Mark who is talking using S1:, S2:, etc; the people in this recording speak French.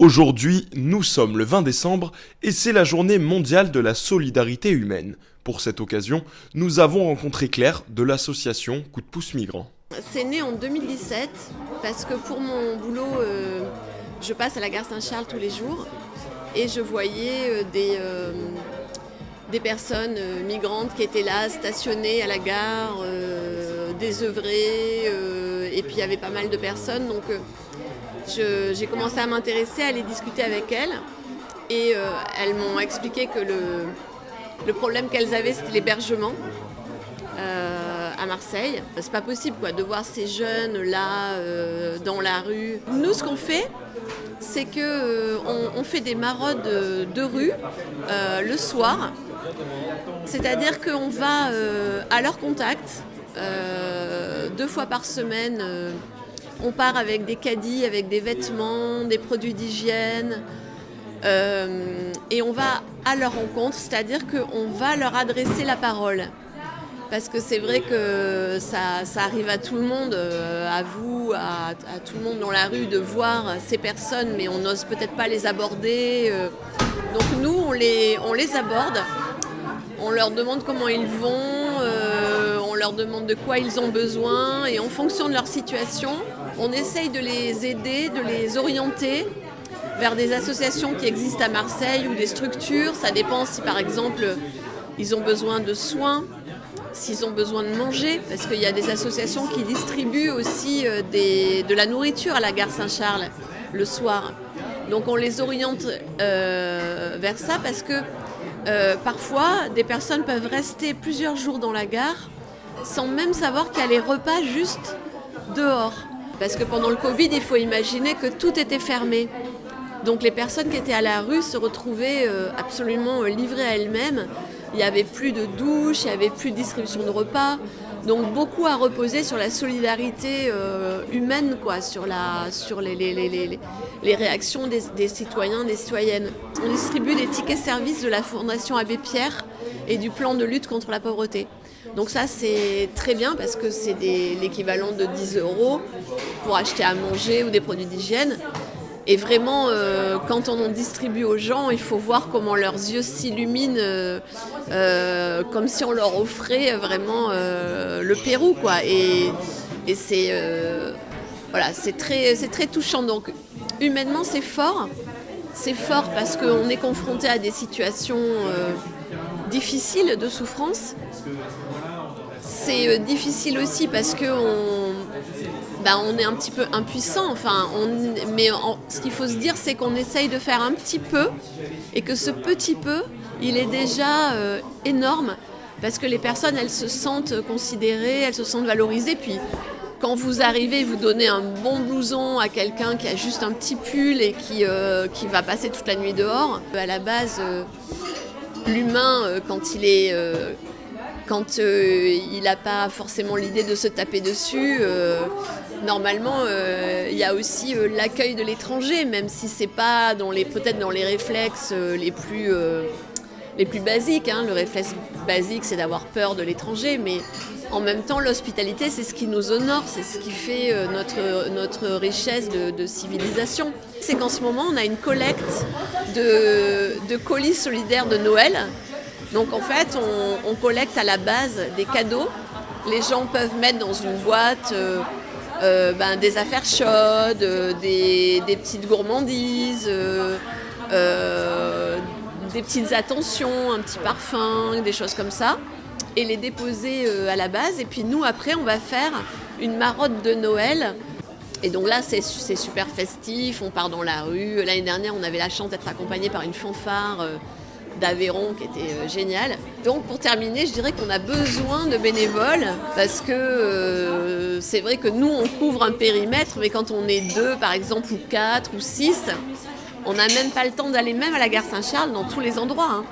S1: Aujourd'hui, nous sommes le 20 décembre et c'est la journée mondiale de la solidarité humaine. Pour cette occasion, nous avons rencontré Claire de l'association Coup de pouce migrants.
S2: C'est né en 2017 parce que pour mon boulot, je passe à la gare Saint-Charles tous les jours et je voyais des personnes migrantes qui étaient là, stationnées à la gare, désœuvrées, et puis il y avait pas mal de personnes. Donc j'ai commencé à m'intéresser, à aller discuter avec elles et elles m'ont expliqué que le problème qu'elles avaient, c'était l'hébergement. À Marseille. C'est pas possible de voir ces jeunes là dans la rue. Nous, ce qu'on fait, c'est qu'on fait des maraudes de rue le soir. C'est-à-dire qu'on va à leur contact 2 fois par semaine. On part avec des caddies, avec des vêtements, des produits d'hygiène. Et on va à leur rencontre, c'est-à-dire qu'on va leur adresser la parole. Parce que c'est vrai que ça arrive à tout le monde, à vous, à tout le monde dans la rue, de voir ces personnes, mais on n'ose peut-être pas les aborder. Donc nous, on les aborde, on leur demande comment ils vont, on leur demande de quoi ils ont besoin, et en fonction de leur situation, on essaye de les aider, de les orienter vers des associations qui existent à Marseille ou des structures. Ça dépend si par exemple ils ont besoin de soins, s'ils ont besoin de manger, parce qu'il y a des associations qui distribuent aussi de la nourriture à la gare Saint-Charles le soir. Donc on les oriente vers ça parce que parfois des personnes peuvent rester plusieurs jours dans la gare sans même savoir qu'il y a les repas juste dehors. Parce que pendant le Covid, il faut imaginer que tout était fermé. Donc les personnes qui étaient à la rue se retrouvaient absolument livrées à elles-mêmes. Il n'y avait plus de douche, il n'y avait plus de distribution de repas. Donc beaucoup à reposer sur la solidarité humaine, sur les réactions des citoyens, des citoyennes. On distribue des tickets services de la Fondation Abbé Pierre et du plan de lutte contre la pauvreté. Donc ça, c'est très bien parce que c'est l'équivalent de 10 € pour acheter à manger ou des produits d'hygiène. Et vraiment, quand on en distribue aux gens, il faut voir comment leurs yeux s'illuminent, comme si on leur offrait vraiment le Pérou, Et c'est très touchant. Donc humainement, c'est fort. C'est fort parce qu'on est confronté à des situations difficiles de souffrance. C'est difficile aussi parce qu'on est un petit peu impuissant. Ce qu'il faut se dire, c'est qu'on essaye de faire un petit peu et que ce petit peu, il est déjà énorme parce que les personnes, elles se sentent considérées, elles se sentent valorisées. Puis quand vous arrivez, vous donnez un bon blouson à quelqu'un qui a juste un petit pull et qui va passer toute la nuit dehors. À la base, l'humain, quand il n'a pas forcément l'idée de se taper dessus, normalement, il y a aussi l'accueil de l'étranger, même si c'est pas peut-être dans les réflexes les plus basiques. Le réflexe basique, c'est d'avoir peur de l'étranger, mais en même temps, l'hospitalité, c'est ce qui nous honore, c'est ce qui fait notre richesse de civilisation. C'est qu'en ce moment, on a une collecte de colis solidaires de Noël. Donc en fait, on collecte à la base des cadeaux. Les gens peuvent mettre dans une boîte des affaires chaudes, des petites gourmandises, des petites attentions, un petit parfum, des choses comme ça, et les déposer à la base. Et puis nous, après, on va faire une maraude de Noël. Et donc là, c'est super festif, on part dans la rue. L'année dernière, on avait la chance d'être accompagnés par une fanfare d'Aveyron qui était génial. Donc pour terminer, je dirais qu'on a besoin de bénévoles parce que c'est vrai que nous on couvre un périmètre, mais quand on est 2 par exemple, ou 4 ou 6, on n'a même pas le temps d'aller même à la gare Saint-Charles dans tous les endroits.